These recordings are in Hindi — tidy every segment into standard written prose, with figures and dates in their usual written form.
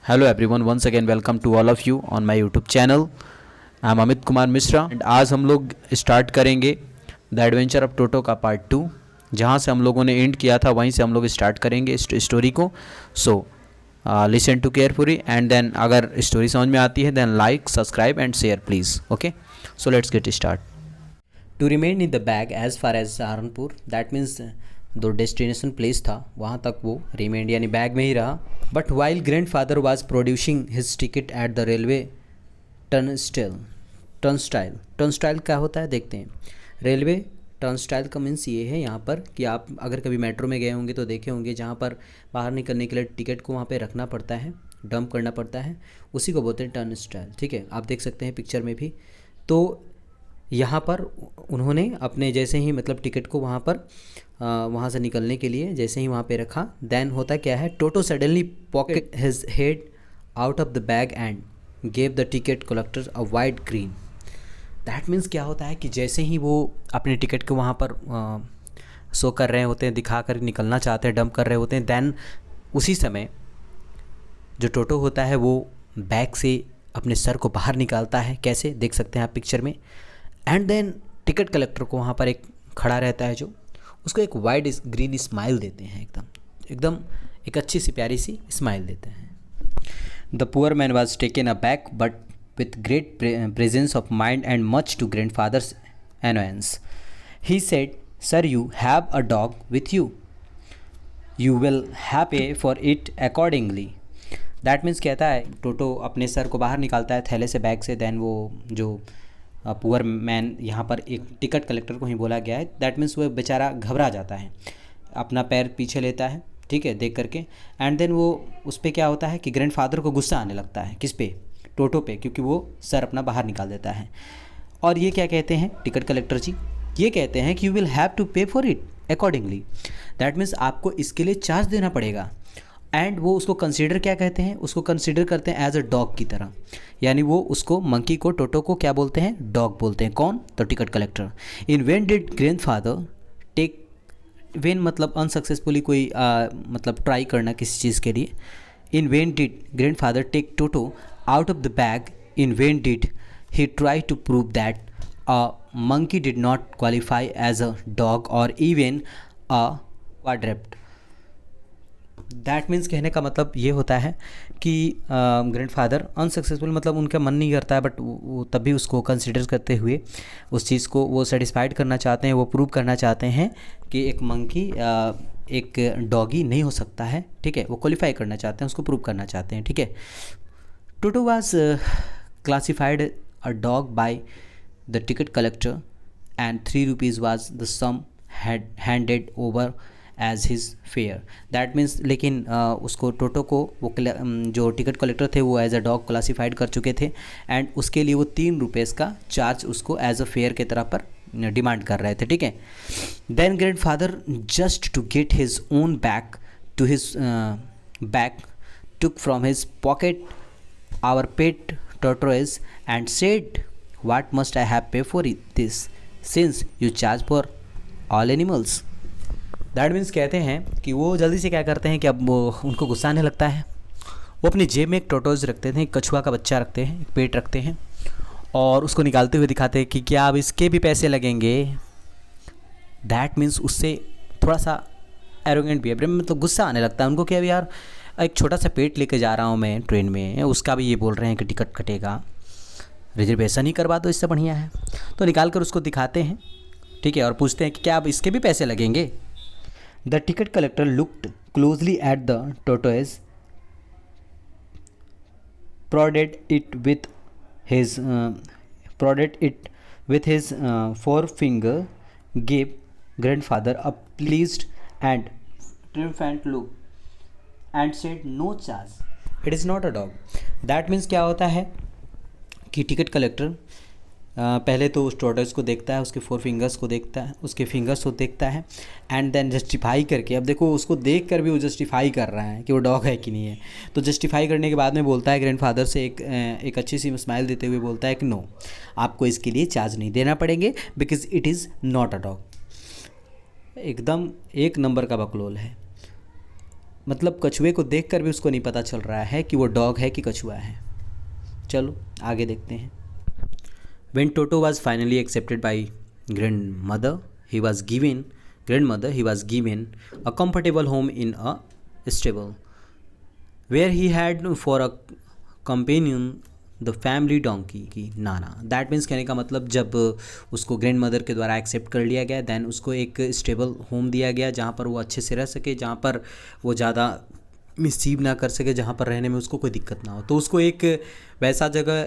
Hello everyone, once again welcome to all of you on my YouTube channel. I am Amit Kumar Mishra and आज हम लोग स्टार्ट करेंगे द एडवेंचर ऑफ टोटो का पार्ट 2। जहाँ से हम लोगों ने एंड किया था वहीं से हम लोग स्टार्ट करेंगे इस स्टोरी को। So listen to carefully and then अगर स्टोरी समझ में आती है then like, subscribe and share please. Okay, so let's get start. To remain in the bag as far as Saharanpur, that means दो डेस्टिनेशन प्लेस था वहाँ तक वो रिमेंड यानी बैग में ही रहा। But while grand father was producing his ticket at the railway turnstile क्या होता है देखते हैं। रेलवे टर्नस्टाइल का मीन्स ये है यहाँ पर कि आप अगर कभी मेट्रो में गए होंगे तो देखे होंगे जहाँ पर बाहर निकलने के लिए टिकट को वहाँ पे रखना पड़ता है, डंप करना पड़ता है, उसी को बोलते हैं टर्नस्टाइल। ठीक है, आप देख सकते हैं पिक्चर में भी। तो यहाँ पर उन्होंने अपने जैसे ही मतलब टिकट को वहाँ पर वहाँ से निकलने के लिए जैसे ही वहाँ पे रखा, देन होता क्या है, Toto suddenly pocket his head out of the bag and gave the ticket collector a wide grin. That means क्या होता है कि जैसे ही वो अपने टिकट को वहाँ पर शो कर रहे होते हैं, दिखा कर निकलना चाहते हैं, डंप कर रहे होते हैं, देन उसी समय जो टोटो होता है वो बैग से अपने सर को बाहर निकालता है। कैसे देख सकते हैं आप पिक्चर में। एंड देन टिकट कलेक्टर को वहाँ पर एक खड़ा रहता है जो उसको एक वाइड ग्रीन स्माइल देते हैं, एकदम एक अच्छी सी प्यारी सी स्माइल देते हैं। The poor man was taken aback but with great presence of mind and much to grandfather's annoyance. He said, "Sir, you have a dog with you. You will have to pay for it accordingly." That means कहता है, टोटो अपने सर को बाहर निकालता है थैले से, बैग से। देन वो जो पुअर मैन, यहाँ पर एक टिकट कलेक्टर को ही बोला गया है, दैट मीन्स वो बेचारा घबरा जाता है, अपना पैर पीछे लेता है, ठीक है, देख करके। एंड देन वो उस पर क्या होता है कि ग्रैंडफादर को गुस्सा आने लगता है। किस पे? टोटो पे, क्योंकि वो सर अपना बाहर निकाल देता है। और ये क्या कहते हैं टिकट कलेक्टर जी? ये कहते हैं कि यू विल हैव टू पे for it accordingly. That means आपको इसके लिए चार्ज देना पड़ेगा। एंड वो उसको कंसीडर क्या कहते हैं, उसको कंसीडर करते हैं एज अ डॉग की तरह। यानी वो उसको, मंकी को, टोटो को क्या बोलते हैं? डॉग बोलते हैं। कौन? तो ticket collector. In vain did grandfather take, vain मतलब अनसक्सेसफुली कोई मतलब ट्राई करना किसी चीज़ के लिए। In vain did grandfather take Toto out of the bag, in vain did he tried to prove that a monkey did not qualify as a dog or even a quadruped. That means कहने का मतलब ये होता है कि ग्रैंडफादर अनसक्सेसफुल, मतलब उनका मन नहीं करता है, बट वो तब भी उसको कंसिडर करते हुए उस चीज़ को वो सेटिस्फाइड करना चाहते हैं, वो प्रूव करना चाहते हैं कि एक मंकी एक डॉगी नहीं हो सकता है। ठीक है, वो क्वालिफाई करना चाहते हैं, उसको प्रूव करना चाहते हैं। ठीक है, टोटो was classified a dog by the ticket collector and 3 rupees was the sum had handed over as his fare. That means लेकिन उसको टोटो को वो जो टिकट कलेक्टर थे वो एज अ डॉग क्लासीफाइड कर चुके थे एंड उसके लिए वो 3 रुपीज़ का चार्ज उसको एज अ फेयर के तरह पर डिमांड कर रहे थे। ठीक है, then grandfather just to get his own back to his back took from his pocket our pet tortoise and said, "What must I have pay for this, since you charge for all animals?" That means कहते हैं कि वो जल्दी से क्या करते हैं कि अब वो उनको गुस्सा आने लगता है। वो अपनी जेब में एक टोटोज रखते थे, एक कछुआ का बच्चा रखते हैं, एक पेट रखते हैं और उसको निकालते हुए दिखाते हैं कि क्या अब इसके भी पैसे लगेंगे। दैट मीन्स उससे थोड़ा सा एरोगेंट बिहेवियर, मतलब गुस्सा आने लगता है उनको कि अब यार एक छोटा सा पेट लेके जा रहा हूँ मैं ट्रेन में, उसका भी ये बोल रहे हैं कि टिकट कटेगा, रिजर्वेशन ही करवा दो, इससे बढ़िया है। तो निकाल कर उसको दिखाते हैं, ठीक है, और पूछते हैं कि क्या अब इसके भी पैसे लगेंगे। The ticket collector looked closely at the tortoise, prodded it with his forefinger, gave grandfather a pleased and triumphant look and said, "No charge. It is not a dog." That means क्या होता है कि टिकट कलेक्टर पहले तो उस टोर्टोइज को देखता है, उसके 4 फिंगर्स को देखता है, उसके फिंगर्स को देखता है एंड देन जस्टिफाई करके, अब देखो उसको देख कर भी वो जस्टिफाई कर रहा है कि वो डॉग है कि नहीं है। तो जस्टिफाई करने के बाद में बोलता है ग्रैंडफादर से एक अच्छी सी स्माइल देते हुए बोलता है कि नो, आपको इसके लिए चार्ज नहीं देना पड़ेंगे, because it is not a dog. एकदम एक नंबर का बकलोल है। मतलब कछुए को देखकर भी उसको नहीं पता चल रहा है कि वो डॉग है कि कछुआ है। चलो आगे देखते हैं। When Toto was finally accepted by grandmother, he was given a comfortable home in a stable, where he had for a companion the family donkey की नाना। दैट मीन्स कहने का मतलब जब उसको ग्रैंड मदर के द्वारा एक्सेप्ट कर लिया गया, दैन उसको एक स्टेबल होम दिया गया जहाँ पर वो अच्छे से रह सके, जहाँ पर वो ज़्यादा मिससीव ना कर सके, जहाँ पर रहने में उसको कोई दिक्कत ना हो। तो उसको एक वैसा जगह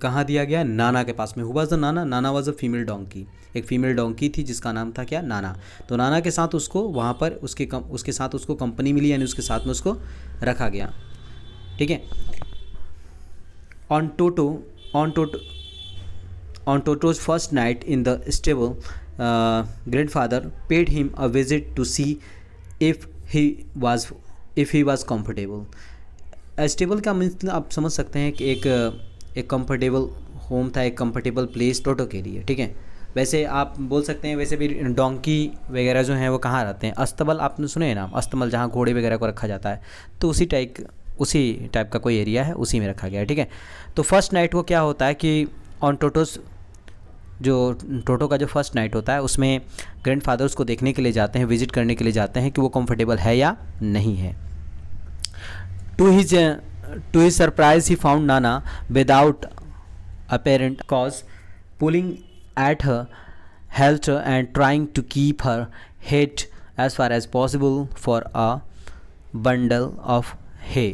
कहाँ दिया गया, नाना के पास में। Who was the Nana? Nana was a female donkey, एक फीमेल डोंकी थी जिसका नाम था क्या, नाना। तो नाना के साथ उसको वहाँ पर उसके साथ उसको कंपनी मिली, यानी उसके साथ में उसको रखा गया। ठीक है। On Toto's first night in the stable, grandfather paid him a visit to see if he was comfortable. Stable का मीन्स आप समझ सकते हैं कि एक कंफर्टेबल होम था, एक कंफर्टेबल प्लेस टोटो के लिए। ठीक है। वैसे आप बोल सकते हैं, वैसे भी डोंकी वगैरह जो हैं वो कहाँ रहते हैं, अस्तबल, आपने सुने हैं नाम अस्तबल, जहाँ घोड़े वगैरह को रखा जाता है, तो उसी टाइप का कोई एरिया है, उसी में रखा गया है। ठीक है। तो फर्स्ट नाइट को क्या होता है कि ऑन टोटो का जो फर्स्ट नाइट होता है उसमें ग्रैंडफादर उसको देखने के लिए जाते हैं, विजिट करने के लिए जाते हैं कि वो कंफर्टेबल है या नहीं है। To his surprise he found Nana without apparent cause pulling at her health and trying to keep her head as far as possible for a bundle of hay.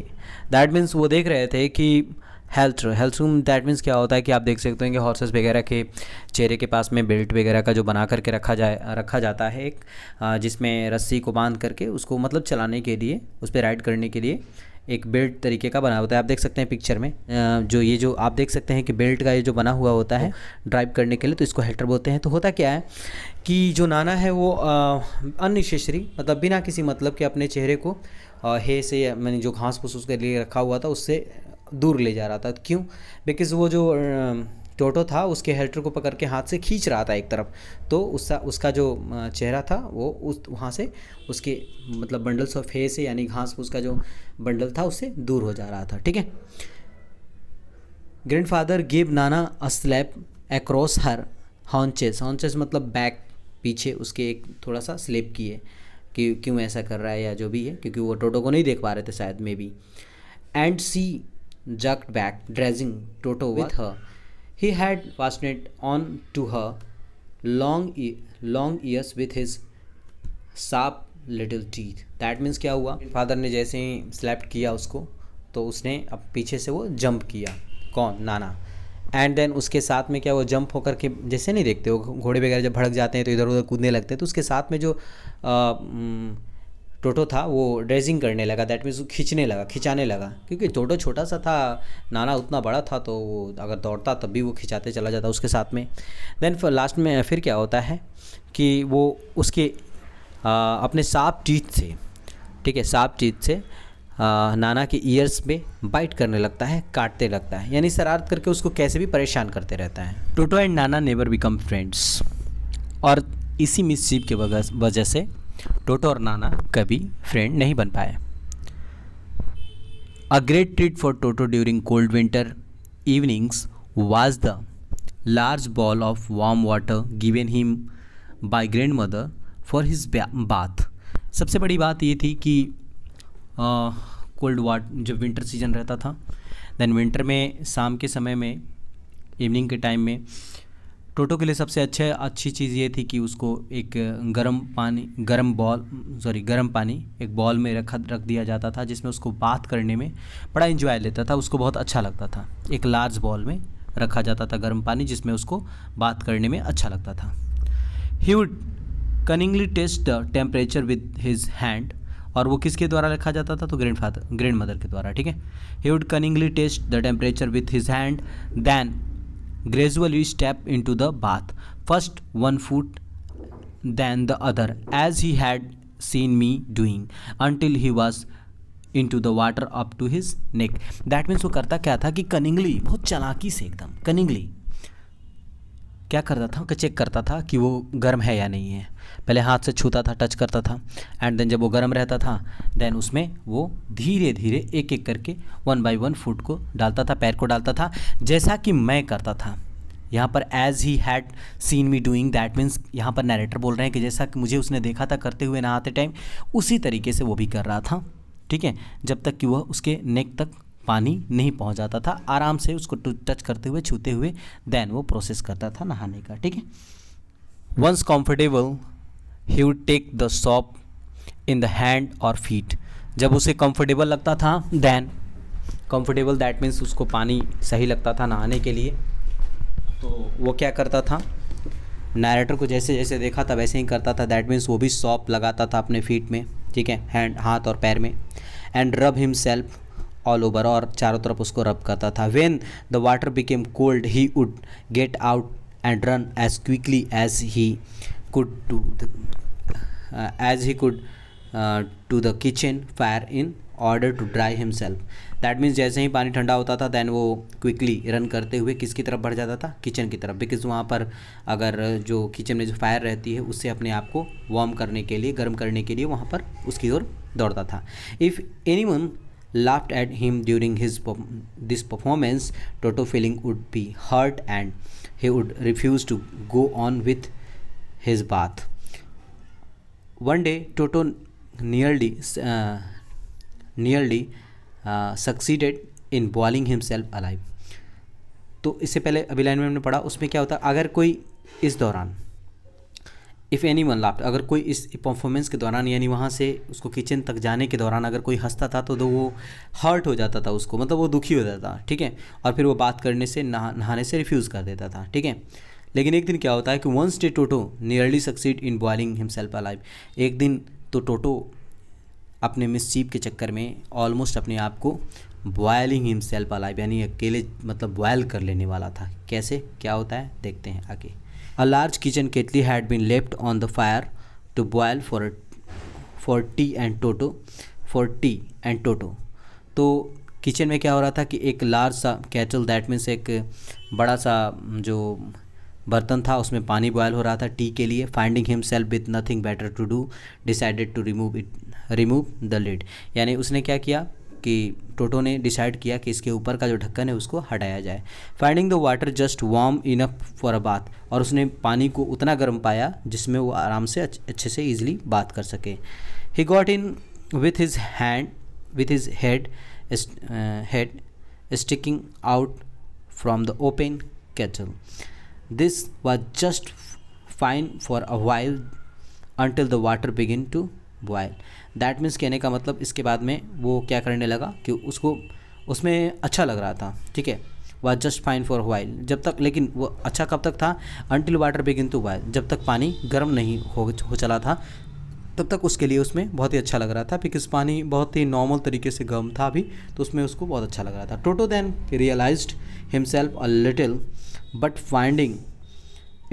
That means वो देख रहे थे कि हेल्थ रूम, दैट मीन्स क्या होता है कि आप देख सकते हैं कि हॉर्सेस वगैरह के चेहरे के पास में बेल्ट वगैरह का जो बना करके रखा जाता है, एक जिसमें रस्सी को बांध करके उसको मतलब चलाने के लिए, उस पर राइड करने के लिए एक बेल्ट तरीके का बना होता है। आप देख सकते हैं पिक्चर में जो आप देख सकते हैं कि बेल्ट का ये जो बना हुआ होता है ड्राइव करने के लिए, तो इसको हेल्टर बोलते हैं। तो होता क्या है कि जो नाना है वो अननेसेसरी, मतलब बिना किसी मतलब के अपने चेहरे को हे से, मैंने जो घास फूस उसके लिए रखा हुआ था उससे दूर ले जा रहा था। क्यों? बिकॉज़ वो जो टोटो था उसके हेल्टर को पकड़ के हाथ से खींच रहा था एक तरफ, तो उसका जो चेहरा था वो वहाँ से उसके मतलब बंडल्स ऑफ हे से, यानी घास फूस का जो बंडल था उससे दूर हो जा रहा था। ठीक है। Grandfather give Nana a slap across her haunches मतलब बैक, पीछे उसके एक थोड़ा सा स्लैप किए कि क्यों ऐसा कर रहा है या जो भी है, क्योंकि वो टोटो को नहीं देख पा रहे थे शायद, मे बी। एंड सी jerked back, dragging Toto with her. He had fastened on to her long ears with his sharp little teeth. That means क्या हुआ, फादर ने जैसे ही स्लैप्ड किया उसको, तो उसने अब पीछे से वो जंप किया। कौन? नाना। एंड देन उसके साथ में क्या, वो जंप होकर के, जैसे नहीं देखते हो घोड़े वगैरह जब भड़क जाते हैं तो इधर उधर कूदने लगते हैं, तो उसके साथ में जो टोटो था वो ड्रेजिंग करने लगा, दैट मीन्स खिंचाने लगा, क्योंकि टोटो छोटा सा था, नाना उतना बड़ा था, तो वो अगर दौड़ता तब भी वो खिंचाते चला जाता उसके साथ में। देन लास्ट में फिर क्या होता है कि वो उसके अपने शार्प टीथ से, ठीक है, शार्प टीथ से नाना के ईयर्स पे बाइट करने लगता है, काटते लगता है, यानी शरारत करके उसको कैसे भी परेशान करते रहता है। टोटो and Nana never become friends, और इसी मिसचीफ के वजह से टोटो और नाना कभी फ्रेंड नहीं बन पाए। A great treat for Toto during cold winter evenings was the large ball of warm water given him by grand mother for his bath. सबसे बड़ी बात ये थी कि कोल्ड वाटर, जब विंटर सीजन रहता था, देन विंटर में शाम के समय में, इवनिंग के टाइम में, टोटो के लिए सबसे अच्छी चीज़ ये थी कि उसको एक गर्म पानी एक बॉल में रख दिया जाता था, जिसमें उसको बाथ करने में बड़ा एंजॉय लेता था, उसको बहुत अच्छा लगता था। एक लार्ज बॉल में रखा जाता था गर्म पानी, जिसमें उसको बाथ करने में अच्छा लगता था। He would cunningly test the temperature with his hand, और वो किसके द्वारा रखा जाता था? तो ग्रैंड मदर के द्वारा। ठीक है। He would cunningly test the temperature with his hand, then gradually step into the bath, first one foot then the other, as he had seen me doing, until he was into the water up to his neck. That means वो करता क्या था कि कनिंगली, बहुत चालाकी से, एकदम कनिंगली क्या करता था कि चेक करता था कि वो गर्म है या नहीं है। पहले हाथ से छूता था, टच करता था, एंड देन जब वो गर्म रहता था देन उसमें वो धीरे धीरे एक एक करके 1 बाय 1 फुट को डालता था, पैर को डालता था, जैसा कि मैं करता था। यहाँ पर as he had seen me doing, that means यहाँ पर नरेटर बोल रहे हैं कि जैसा कि मुझे उसने देखा था करते हुए नहाते टाइम, उसी तरीके से वो भी कर रहा था। ठीक है, जब तक कि वह उसके नेक तक पानी नहीं पहुंच जाता था, आराम से उसको टच करते हुए, छूते हुए देन वो प्रोसेस करता था नहाने का। ठीक है, once comfortable he would take the soap in the hand और फीट। जब उसे कंफर्टेबल लगता था, देन कंफर्टेबल दैट मीन्स उसको पानी सही लगता था नहाने के लिए, तो वो क्या करता था, नैरेटर को जैसे जैसे देखा था वैसे ही करता था। दैट मीन्स वो भी सॉप लगाता था अपने फीट में, ठीक है, हैंड, हाथ और पैर में, एंड रब हिमसेल्फ ऑल ओवर, और चारों तरफ उसको रब करता था। When the water became cold he would get out and run as quickly as he could to the kitchen fire in order to dry himself. That means जैसे ही पानी ठंडा होता था देन वो क्विकली रन करते हुए किसकी तरफ बढ़ जाता था, किचन की तरफ, बिकॉज वहाँ पर अगर जो किचन में जो फायर रहती है उससे अपने आप को वार्म करने के लिए, गर्म करने के लिए वहाँ पर उसकी ओर दौड़ता था। If anyone laughed at him during this performance, Toto feeling would be hurt and he would refuse to go on with his bath. One day, Toto nearly succeeded in boiling himself alive. तो इससे पहले अभी लाइन में हमने पढ़ा, उसमें क्या होता, अगर कोई इस दौरान इफ़ एनी वन लाफ्ट, अगर कोई इस परफॉर्मेंस के दौरान यानी वहाँ से उसको किचन तक जाने के दौरान अगर कोई हंसता था तो वो हर्ट हो जाता था उसको, मतलब वो दुखी हो जाता था। ठीक है, और फिर वो बात करने से नहाने से रिफ्यूज़ कर देता था। ठीक है, लेकिन एक दिन क्या होता है कि once day Toto nearly succeed in boiling himself alive. एक दिन तो टोटो अपने मिसचीफ के चक्कर में ऑलमोस्ट अपने आप को बॉयलिंग हिमसेल्फ अलाइव यानी अकेले मतलब बॉयल कर लेने वाला था। कैसे, क्या होता है देखते हैं आगे। A large kitchen kettle had been left on the fire to boil for tea and Toto. तो किचन में क्या हो रहा था कि एक लार्ज सा केटल, दैट मीन्स एक बड़ा सा जो बर्तन था उसमें पानी बॉयल हो रहा था टी के लिए। Finding himself with nothing better to do decided to remove the lid, यानी उसने क्या किया कि टोटो ने डिसाइड किया कि इसके ऊपर का जो ढक्कन है उसको हटाया जाए। Finding the water just warm enough for a bath, और उसने पानी को उतना गर्म पाया जिसमें वो आराम से अच्छे से ईजिली बात कर सके। He got in with his head sticking out from the open kettle. This was just fine for a while until the water begin to boil. That means कहने का मतलब इसके बाद में वो क्या करने लगा कि उसको उसमें अच्छा लग रहा था। ठीक है, वह जस्ट फाइन फॉर वाइल, जब तक, लेकिन वो अच्छा कब तक था, until water begin to boil, जब तक पानी गर्म नहीं हो चला था तब तक उसके लिए उसमें बहुत ही अच्छा लग रहा था, बिकॉज पानी बहुत ही नॉर्मल तरीके से गर्म था अभी, तो उसमें उसको बहुत अच्छा लग रहा था। Toto then realized himself a little but finding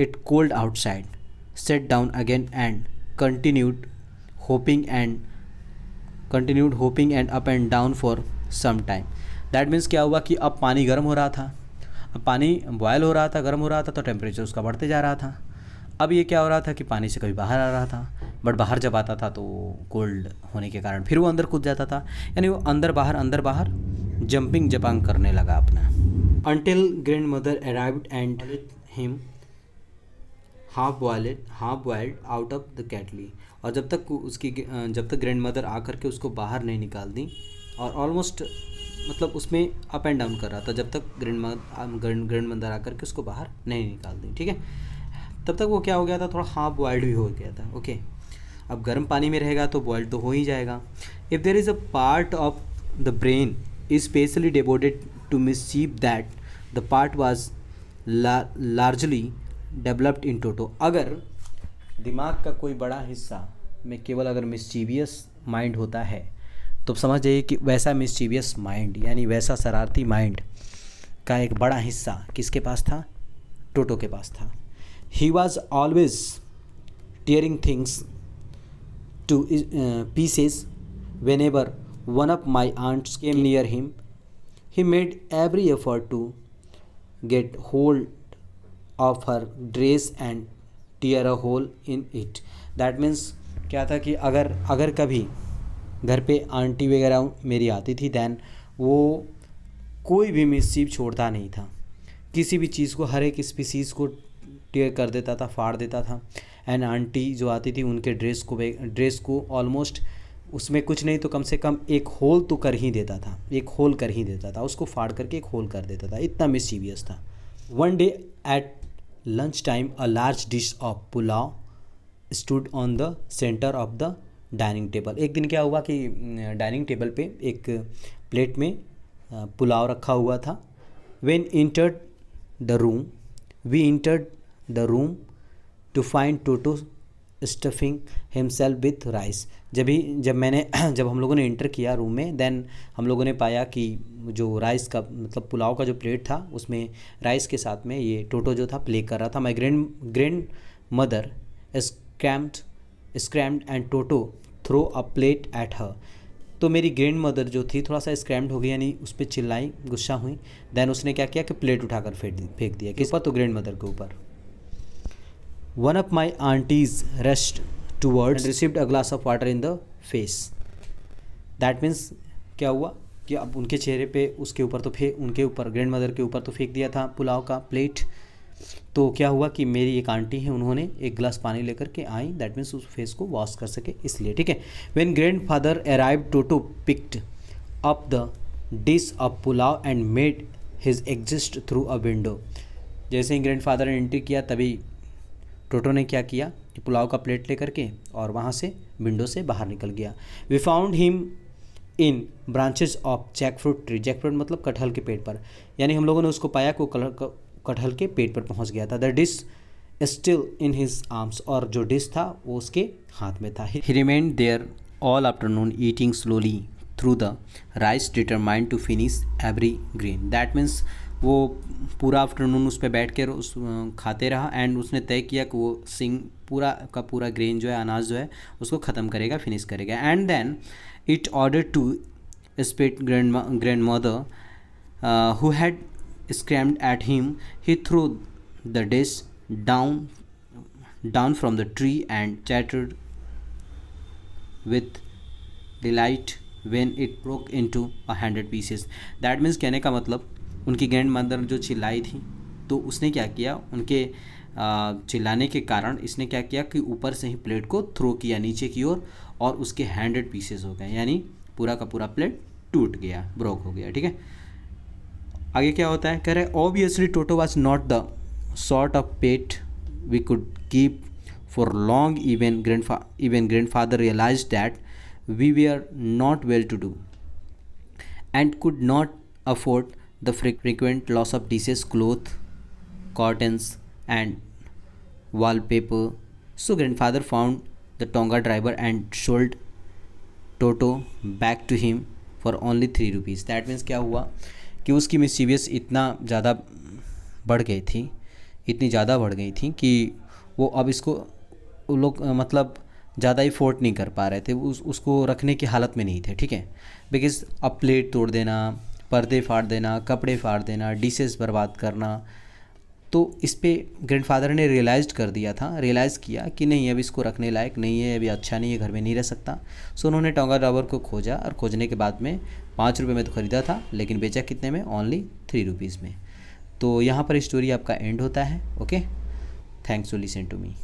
it cold outside set down again and continued hoping and up and down for some time. That means क्या हुआ कि अब पानी गर्म हो रहा था, अब पानी बॉयल हो रहा था, गर्म हो रहा था, तो टेम्परेचर उसका बढ़ते जा रहा था। अब ये क्या हो रहा था कि पानी से कभी बाहर आ रहा था, बट बाहर जब आता था तो कोल्ड होने के कारण फिर वो अंदर कूद जाता था, यानी वो अंदर बाहर जंपिंग जपांग करने लगा अपना। Until grandmother arrived and him half boiled out of the kettle, और जब तक ग्रैंड मदर आकर के उसको बाहर नहीं निकाल दी, और ऑलमोस्ट मतलब उसमें अप एंड डाउन कर रहा था जब तक ग्रैंड मदर आकर के उसको बाहर नहीं निकाल दी। ठीक है, तब तक वो क्या हो गया था, थोड़ा हाफ बॉइल्ड भी हो गया था। ओके, अब गर्म पानी में रहेगा तो बॉइल्ड तो हो ही जाएगा। If there is a part of the brain is specially devoted to mischief that the part was largely developed in Toto. अगर दिमाग का कोई बड़ा हिस्सा में केवल अगर मिस्चीवियस माइंड होता है तो समझ जाइए कि वैसा मिस्चीवियस माइंड यानी वैसा शरारती माइंड का एक बड़ा हिस्सा किसके पास था, टोटो के पास था। He was always tearing things to pieces whenever one of my aunts came near him. He made every effort to get hold of her dress and tear a hole in it. That means क्या था कि अगर कभी घर पे आंटी वगैरह मेरी आती थी, दैन वो कोई भी मिसचीफ छोड़ता नहीं था, किसी भी चीज़ को, हर एक स्पीसीज़ को टेयर कर देता था, फाड़ देता था। एंड आंटी जो आती थी उनके ड्रेस को ऑलमोस्ट उसमें कुछ नहीं तो कम से कम एक होल तो कर ही देता था, एक होल कर ही देता था, उसको फाड़ करके एक होल कर देता था, इतना मिसचीवियस था। One day at lunch time a large dish of pulao stood on the centre of the dining table. एक दिन क्या हुआ कि डाइनिंग टेबल पे एक प्लेट में पुलाव रखा हुआ था। When entered the room we entered the room to find Toto stuffing himself with rice. जब हम लोगों ने इंटर किया रूम में, देन हम लोगों ने पाया कि जो राइस का मतलब पुलाव का जो प्लेट था उसमें राइस के साथ में ये टोटो जो था प्ले कर रहा था। My grandmother screamed and Toto throw a plate at her. तो मेरी ग्रैंड मदर जो थी थोड़ा सा स्क्रैम्ड हो गई, यानी उस पर चिल्लाई, गुस्सा हुई। देन उसने क्या किया कि प्लेट उठाकर फेंक दिया। किस पर? तो ग्रैंड मदर के ऊपर। One of my aunties rushed towards received a glass of water in the face. That means क्या हुआ कि अब उनके चेहरे पे उसके ऊपर तो उनके ऊपर ग्रैंड मदर के ऊपर तो फेंक दिया था पुलाव का प्लेट। तो क्या हुआ कि मेरी एक आंटी है, उन्होंने एक गिलास पानी लेकर के आई, दैट मीन्स उस फेस को वॉश कर सके इसलिए, ठीक है। When grand father arrive toto picked up the dish of pulao and made his exist through a window. जैसे ही ग्रैंड फादर ने एंट्री किया तभी टोटो ने क्या किया कि पुलाव का प्लेट लेकर के और वहाँ से विंडो से बाहर निकल गया। We found him in branches of jackfruit tree. Jackfruit मतलब कटहल के पेड़ पर, यानी हम लोगों ने उसको पाया कि वो कटहल के पेड़ पर पहुंच गया था। The dish still in his arms, और जो डिश था वो उसके हाथ में था। He remained there all afternoon eating slowly through the rice determined to finish every grain. That means वो पूरा आफ्टरनून उस पर बैठ कर उस खाते रहा एंड उसने तय किया कि वो पूरा का पूरा ग्रेन जो है, अनाज जो है, उसको ख़त्म करेगा, फिनिश करेगा। And then it order to spit grandmother who had screamed at him. He threw the dish down from the tree and chattered with delight when it broke into 100 pieces. That means कहने का मतलब उनकी ग्रैंड मदर जो चिल्लाई थी तो उसने क्या किया, उनके चिल्लाने के कारण इसने क्या किया कि ऊपर से ही प्लेट को थ्रो किया नीचे की ओर और उसके 100 पीसेस हो गए, यानी पूरा का पूरा प्लेट टूट गया, ब्रोक हो गया, ठीक है। आगे क्या होता है, कह रहे obviously Toto was not the sort of pet we could keep for long. Even grandfather realise that we were not well to do and could not afford the frequent loss of dishes, cloth, curtains and wallpaper. So grandfather found the Tonga driver and sold Toto back to him for only 3 rupees. That means क्या हुआ कि उसकी मिसचीवियस इतना ज़्यादा बढ़ गई थी, इतनी ज़्यादा बढ़ गई थी कि वो अब इसको वो लोग मतलब ज़्यादा ही फोर्ट नहीं कर पा रहे थे, उसको रखने की हालत में नहीं थे, ठीक है। बिकॉज अब प्लेट तोड़ देना, पर्दे फाड़ देना, कपड़े फाड़ देना, डिशेस बर्बाद करना, तो इस पर ग्रैंडफादर ने रियलाइज़ किया कि नहीं अब इसको रखने लायक नहीं है, अभी अच्छा नहीं है, घर में नहीं रह सकता। सो उन्होंने टोंगा ड्राइवर को खोजा और खोजने के बाद में 5 रुपये में तो ख़रीदा था, लेकिन बेचा कितने में, ओनली 3 रुपीज़ में। तो यहाँ पर स्टोरी आपका एंड होता है। Okay, thanks to listen to me.